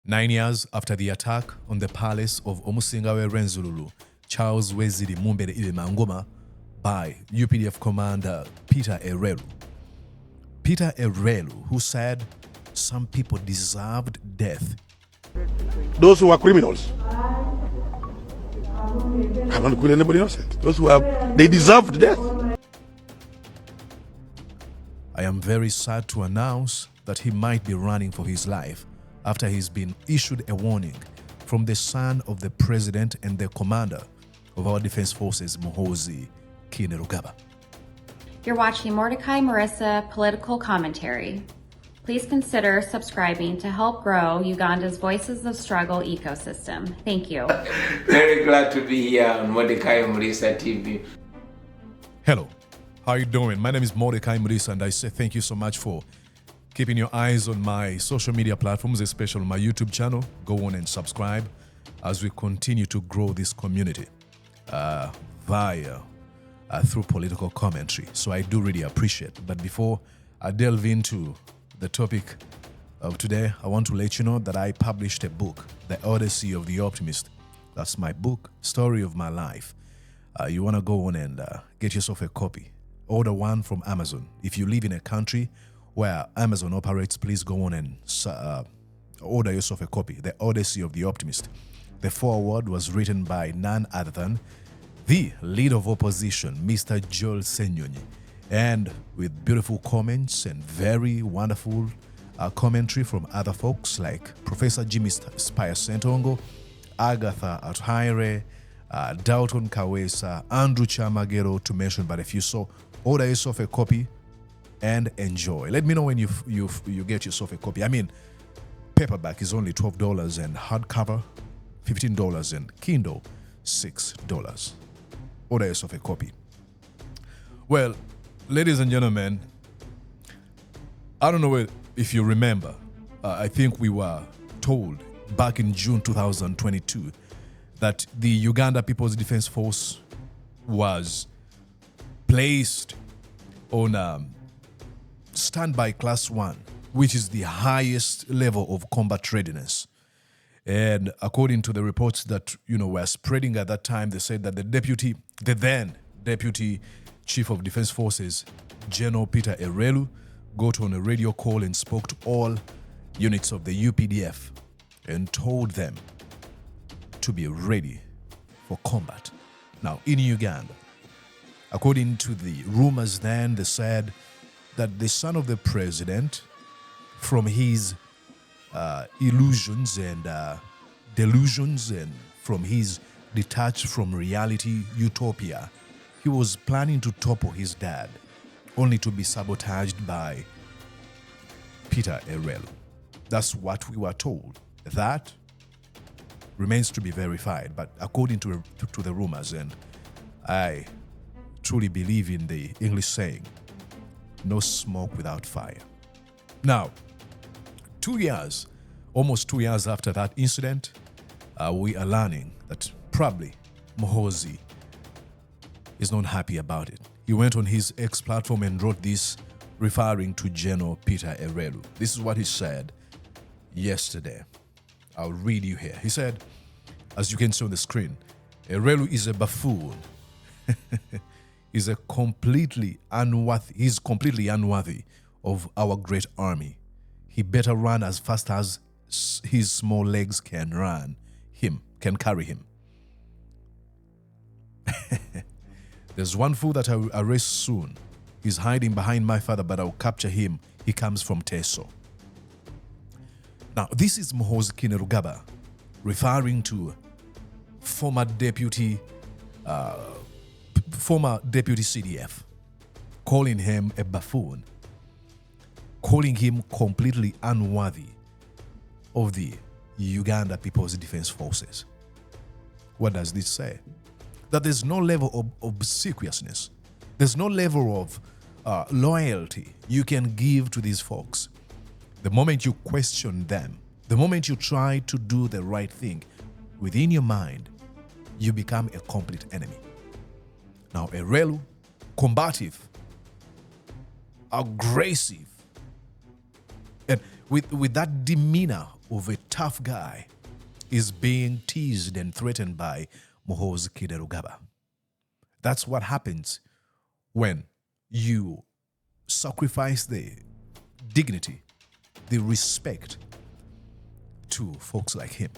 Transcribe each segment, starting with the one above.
9 years after the attack on the palace of Omusinga Rwenzururu Charles Wesley Mumbere by UPDF commander Peter Elweru. Peter Elwelu, who said some people deserved death. Those who are criminals. I don't kill anybody innocent. Those who have, they deserved death. I am very sad to announce that he might be running for his life after he's been issued a warning from the son of the president and the commander of our defense forces, Muhoozi Kaineruga. You're watching Mordecai Marissa Political Commentary. Please consider subscribing to help grow Uganda's Voices of Struggle ecosystem. Thank you. Very glad to be here on Mordecai Marissa TV. Hello, how are you doing? My name is Mordecai Marissa, and I say thank you so much for keeping your eyes on my social media platforms, especially my YouTube channel. Go on and subscribe as we continue to grow this community through political commentary. So I do really appreciate it. But before I delve into the topic of today, I want to let you know that I published a book, The Odyssey of the Optimist. That's my book, Story of My Life. You want to go on and get yourself a copy. Order one from Amazon. If you live in a country where Amazon operates, please go on and order yourself a copy, The Odyssey of the Optimist. The foreword was written by none other than the leader of opposition, Mr. Joel Senyonyi, and with beautiful comments and very wonderful commentary from other folks like Professor Jimmy Spire Sentongo, Agatha Athaire, Dalton Kawesa, Andrew Chamagero, to mention but a few. So order yourself a copy and enjoy. Let me know when you get yourself a copy. I mean, paperback is only $12 and hardcover $15 and Kindle $6. Order yourself a copy. Well, ladies and gentlemen, I don't know if you remember, I think we were told back in June 2022 that the Uganda People's Defense Force was placed on standby class 1, which is the highest level of combat readiness. And according to the reports that were spreading at that time, they said that the then deputy chief of defense forces, General Peter Elwelu, got on a radio call and spoke to all units of the UPDF and told them to be ready for combat. Now, in Uganda, according to the rumors then, they said that the son of the president, from his illusions and delusions and from his detached from reality utopia, he was planning to topple his dad, only to be sabotaged by Peter Elwelu. That's what we were told. That remains to be verified, but according to the rumors, and I truly believe in the English saying, no smoke without fire. Now, almost 2 years after that incident, we are learning that probably Muhoozi is not happy about it. He went on his X platform and wrote this, referring to General Peter Elwelu. This is what he said yesterday. I'll read you here. He said, as you can see on the screen, Elwelu is a buffoon. He's completely unworthy of our great army. He better run as fast as his small legs can carry him. There's one fool that I will arrest soon. He's hiding behind my father, but I'll capture him. He comes from Teso. Now, this is Muhoozi Kaineruga referring to former deputy CDF, calling him a buffoon, calling him completely unworthy of the Uganda People's Defense Forces. What does this say? That there's no level of obsequiousness, there's no level of loyalty you can give to these folks. The moment you question them, the moment you try to do the right thing, within your mind, you become a complete enemy. Now, Elwelu, combative, aggressive, and with that demeanor of a tough guy, is being teased and threatened by Muhoozi Kaineruga. That's what happens when you sacrifice the dignity, the respect to folks like him.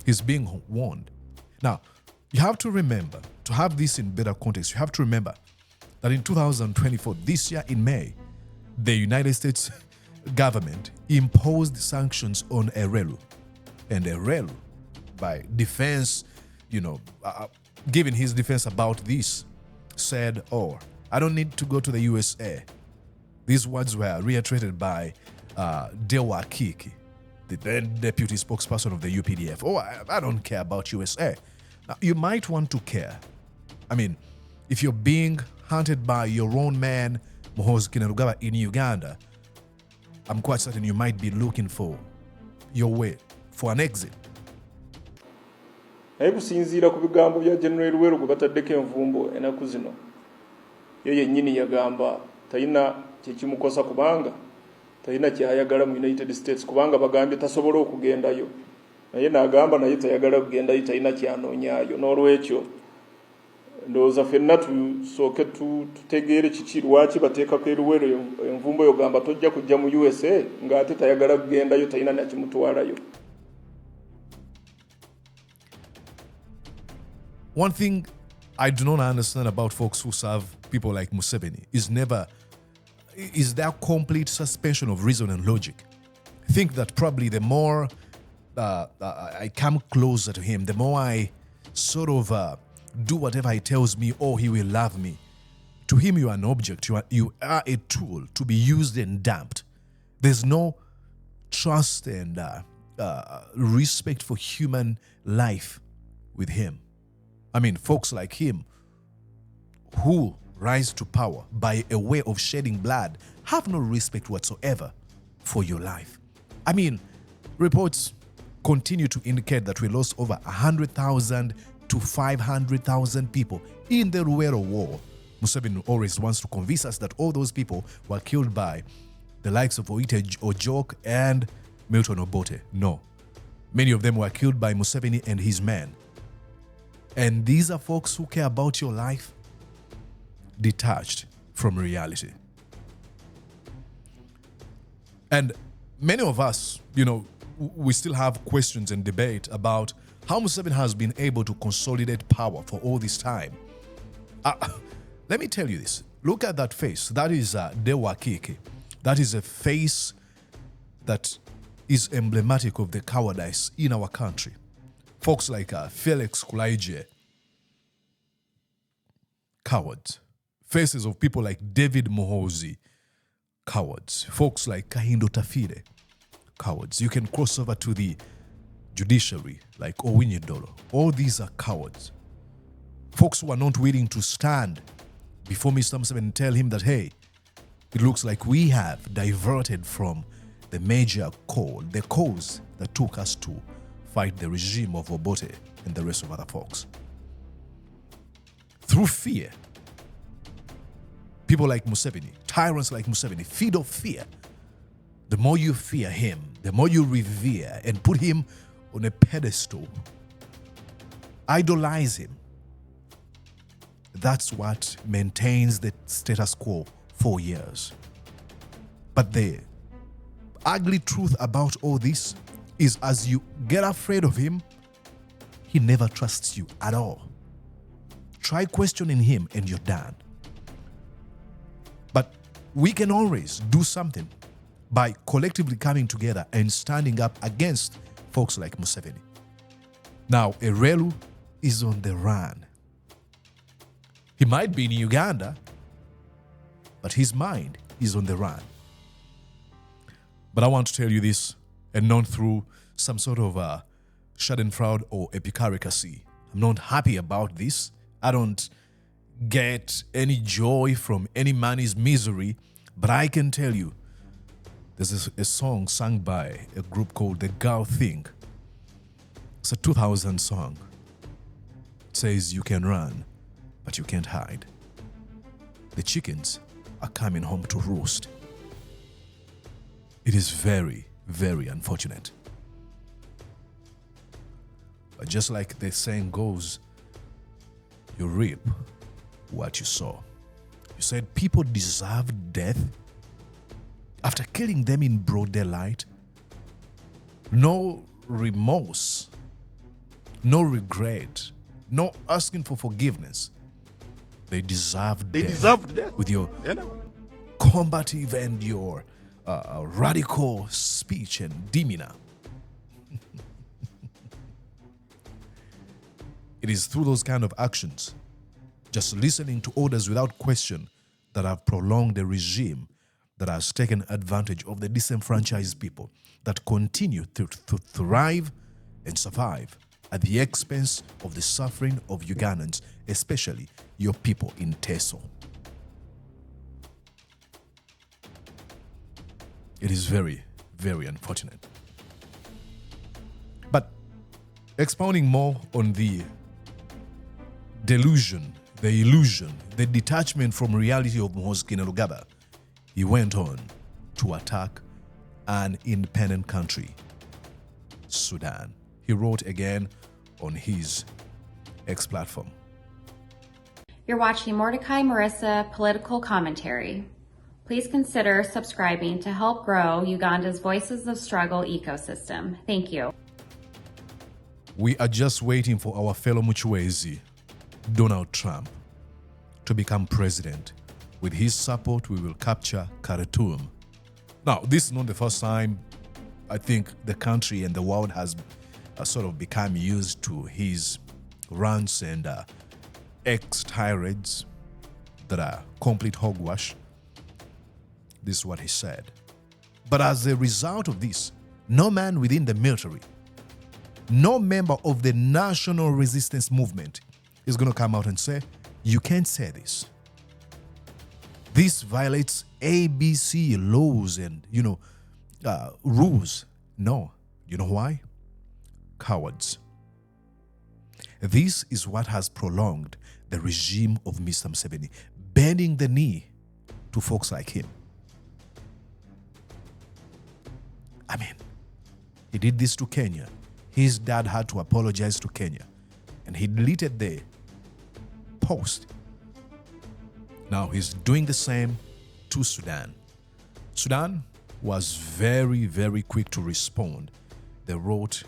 He's being warned. Now, you have to remember, to have this in better context, you have to remember that in 2024, this year in May, the United States government imposed sanctions on Elweru. And Elwelu, by defense, giving his defense about this, said, "Oh, I don't need to go to the USA." These words were reiterated by Dewa Kiki, the then deputy spokesperson of the UPDF. "Oh, I don't care about USA." Now, you might want to care. I mean, if you're being hunted by your own man, Muhoozi Kaineruga, in Uganda, I'm quite certain you might be looking for your way for an exit. naye kusinziira ku bigambo bya General Elweru gwe bataddeko envumbo enaku zino, ye yennyini yagamba talina kyekimukosa kubanga talina kyayagala mu United States, kubanga bagambye tasobola okugendayo, naye n'agamba naye tayagala kugendayo, talina kyanoonyaayo. N'olwekyo ndowooza ffenna tusooke tutegeere kiki lwaki bateekako Elweru envumbo eyo, gamba tojja kujja mu USA ng'ate tayagala kugendayo, talina nakimutwalayo. One thing I do not understand about folks who serve people like Museveni is their complete suspension of reason and logic. I think that probably the more I come closer to him, the more I sort of do whatever he tells me, or he will love me. To him, you are an object. You are a tool to be used and dumped. There's no trust and respect for human life with him. I mean, folks like him who rise to power by a way of shedding blood have no respect whatsoever for your life. I mean, reports continue to indicate that we lost over 100,000 to 500,000 people in the Rwenzururu war. Museveni always wants to convince us that all those people were killed by the likes of Oite Ojok and Milton Obote. No. Many of them were killed by Museveni and his men. And these are folks who care about your life, detached from reality. And many of us, we still have questions and debate about how Museveni has been able to consolidate power for all this time. Let me tell you this. Look at that face. That is Dewa Kiki. That is a face that is emblematic of the cowardice in our country. Folks like Felix Kulaije, cowards. Faces of people like David Muhoozi, cowards. Folks like Kahindo Tafire, cowards. You can cross over to the judiciary like Owinyedolo. All these are cowards. Folks who are not willing to stand before Mr. Museveni and tell him that, hey, it looks like we have diverted from the major call, the cause that took us to fight the regime of Obote and the rest of other folks. Through fear, people like Museveni, tyrants like Museveni, feed off fear. The more you fear him, the more you revere and put him on a pedestal, idolize him. That's what maintains the status quo for years. But the ugly truth about all this is, as you get afraid of him, he never trusts you at all. Try questioning him and you're done. But we can always do something by collectively coming together and standing up against folks like Museveni. Now, Elwelu is on the run. He might be in Uganda, but his mind is on the run. But I want to tell you this, and not through some sort of schadenfreude or epicaricacy. I'm not happy about this. I don't get any joy from any man's misery, but I can tell you, there's a song sung by a group called The Girl Thing. It's a 2000 song. It says, you can run, but you can't hide. The chickens are coming home to roost. It is very, very unfortunate. But just like the saying goes, you reap what you sow. You said people deserve death after killing them in broad daylight. No remorse, no regret, no asking for forgiveness. They deserve They death. deserve death. With your You know? combative and your radical speech and demeanor. It is through those kind of actions, just listening to orders without question, that have prolonged a regime that has taken advantage of the disenfranchised people that continue to thrive and survive at the expense of the suffering of Ugandans, especially your people in Teso. It is very, very unfortunate. But expounding more on the delusion, the illusion, the detachment from reality of Muhoozi Kaineruga, he went on to attack an independent country, Sudan. He wrote again on his X platform. You're watching Mordecai Marissa Political Commentary. Please consider subscribing to help grow Uganda's Voices of Struggle ecosystem. Thank you. We are just waiting for our fellow Muchwezi, Donald Trump, to become president. With his support, we will capture Khartoum. Now, this is not the first time I think the country and the world has sort of become used to his rants and tirades that are complete hogwash. This is what he said. But as a result of this, no man within the military, no member of the national resistance movement is going to come out and say, you can't say this. This violates ABC laws and, rules. No. You know why? Cowards. This is what has prolonged the regime of Mr. Museveni, bending the knee to folks like him. I mean, he did this to Kenya. His dad had to apologize to Kenya, and he deleted the post. Now he's doing the same to Sudan. Sudan was very, very quick to respond. They wrote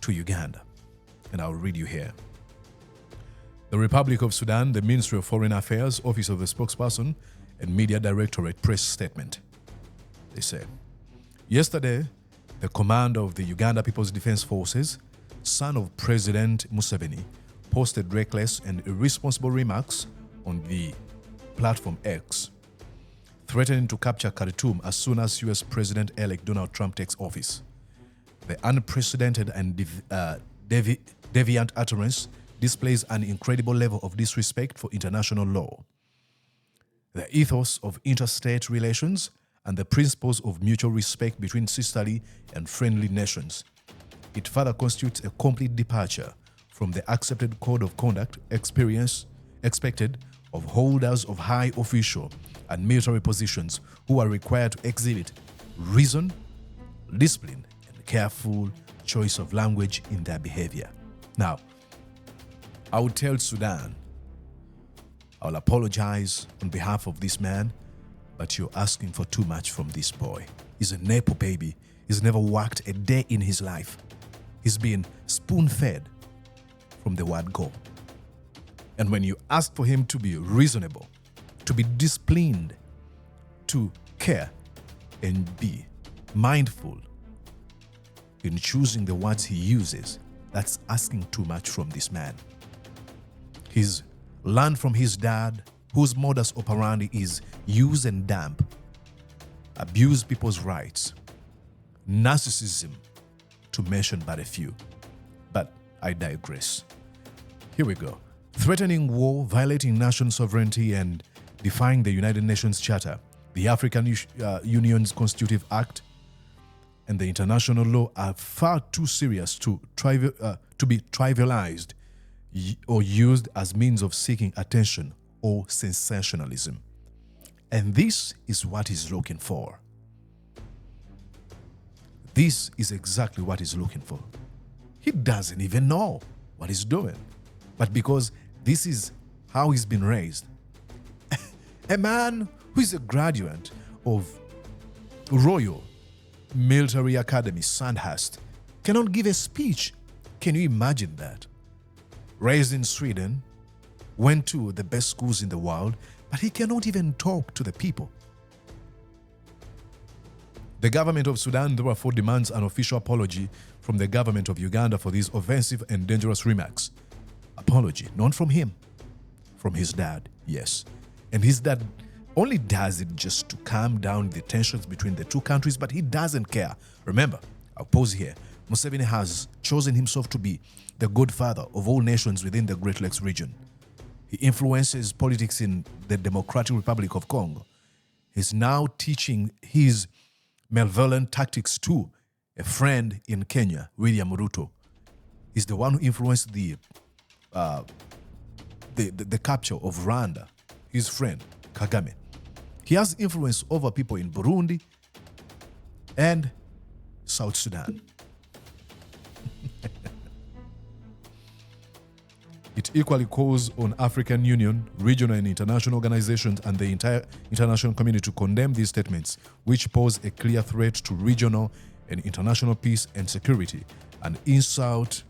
to Uganda, and I'll read you here. The Republic of Sudan, the Ministry of Foreign Affairs, Office of the Spokesperson, and Media Directorate press statement. They say, yesterday, the commander of the Uganda People's Defense Forces, son of President Museveni, posted reckless and irresponsible remarks on the platform X, threatening to capture Khartoum as soon as US President-elect Donald Trump takes office. The unprecedented and deviant utterance displays an incredible level of disrespect for international law, the ethos of interstate relations, and the principles of mutual respect between sisterly and friendly nations. It further constitutes a complete departure from the accepted code of conduct expected of holders of high official and military positions who are required to exhibit reason, discipline, and careful choice of language in their behavior. Now, I would tell Sudan, I'll apologize on behalf of this man, but you're asking for too much from this boy. He's a Nepo baby. He's never worked a day in his life. He's been spoon-fed from the word go. And when you ask for him to be reasonable, to be disciplined, to care and be mindful in choosing the words he uses, that's asking too much from this man. He's learned from his dad, whose modus operandi is use and dump, abuse people's rights, narcissism, to mention but a few. But I digress. Here we go. Threatening war, violating national sovereignty, and defying the United Nations Charter, the African Union's Constitutive Act, and the international law are far too serious to be trivialized or used as means of seeking attention or sensationalism. And this is what he's looking for. This is exactly what he's looking for. He doesn't even know what he's doing. But because this is how he's been raised, a man who is a graduate of Royal Military Academy, Sandhurst, cannot give a speech. Can you imagine that? Raised in Sweden, went to the best schools in the world, but he cannot even talk to the people. The government of Sudan therefore demands an official apology from the government of Uganda for these offensive and dangerous remarks. Apology, not from him, from his dad, yes. And his dad only does it just to calm down the tensions between the two countries, but he doesn't care. Remember, I'll pause here. Museveni has chosen himself to be the godfather of all nations within the Great Lakes region. He influences politics in the Democratic Republic of Congo. He's now teaching his malevolent tactics to a friend in Kenya, William Ruto. He's the one who influenced the capture of Rwanda, his friend, Kagame. He has influence over people in Burundi and South Sudan. It equally calls on African Union, regional and international organizations, and the entire international community to condemn these statements, which pose a clear threat to regional and international peace and security, and insult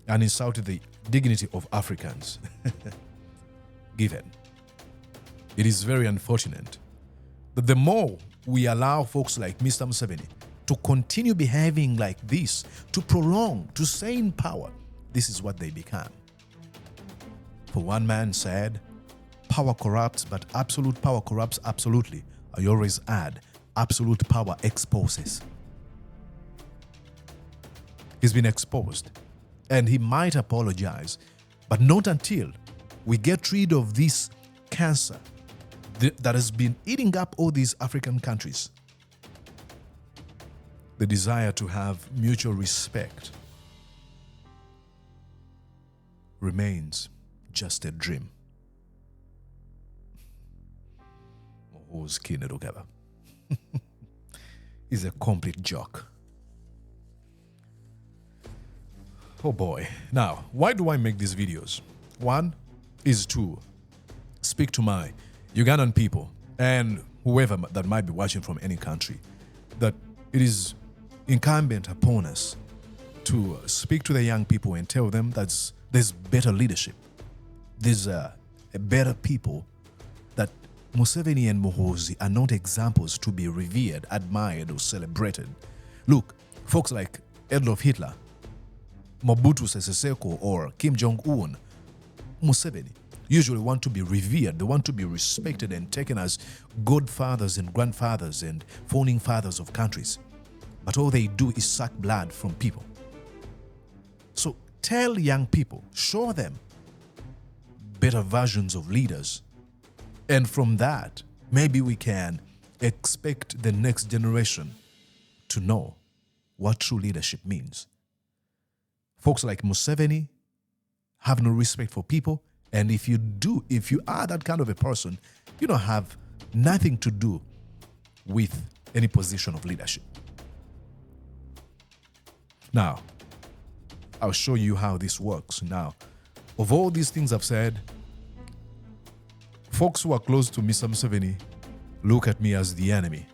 the dignity of Africans. Given, it is very unfortunate that the more we allow folks like Mr. Museveni to continue behaving like this, to prolong, to stay in power, this is what they become. For one man said, power corrupts, but absolute power corrupts absolutely. I always add, absolute power exposes. He's been exposed, and he might apologize, but not until we get rid of this cancer that has been eating up all these African countries. The desire to have mutual respect remains just a dream. Muhoozi Kaineruga is a complete joke. Oh boy. Now, why do I make these videos? One is to speak to my Ugandan people and whoever that might be watching from any country, that it is incumbent upon us to speak to the young people and tell them that there's better leadership. There's a better people, that Museveni and Muhoozi are not examples to be revered, admired, or celebrated. Look, folks like Adolf Hitler, Mobutu Sese Seko, or Kim Jong-un, Museveni, usually want to be revered. They want to be respected and taken as godfathers and grandfathers and founding fathers of countries. But all they do is suck blood from people. So tell young people, show them better versions of leaders. And from that, maybe we can expect the next generation to know what true leadership means. Folks like Museveni have no respect for people. And if you are that kind of a person, you don't have nothing to do with any position of leadership. Now, I'll show you how this works. Now, of all these things I've said, folks who are close to Mr. Museveni look at me as the enemy.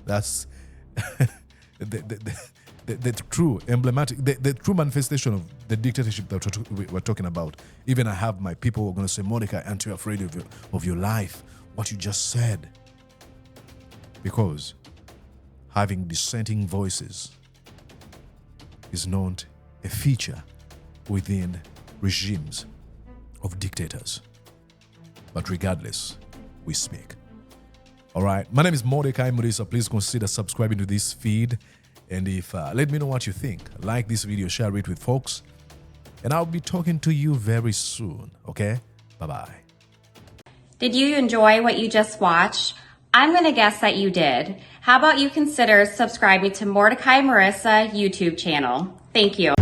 That's the true emblematic, the true manifestation of the dictatorship that we're talking about. Even I have my people who are going to say, Mordecai, aren't you afraid of your life? What you just said. Because having dissenting voices is not a feature within regimes of dictators. But regardless, we speak. All right. My name is Mordecai Murisa. Please consider subscribing to this feed. And let me know what you think. Like this video, share it with folks. And I'll be talking to you very soon. Okay? Bye-bye. Did you enjoy what you just watched? I'm going to guess that you did. How about you consider subscribing to Mordecai Marissa YouTube channel? Thank you.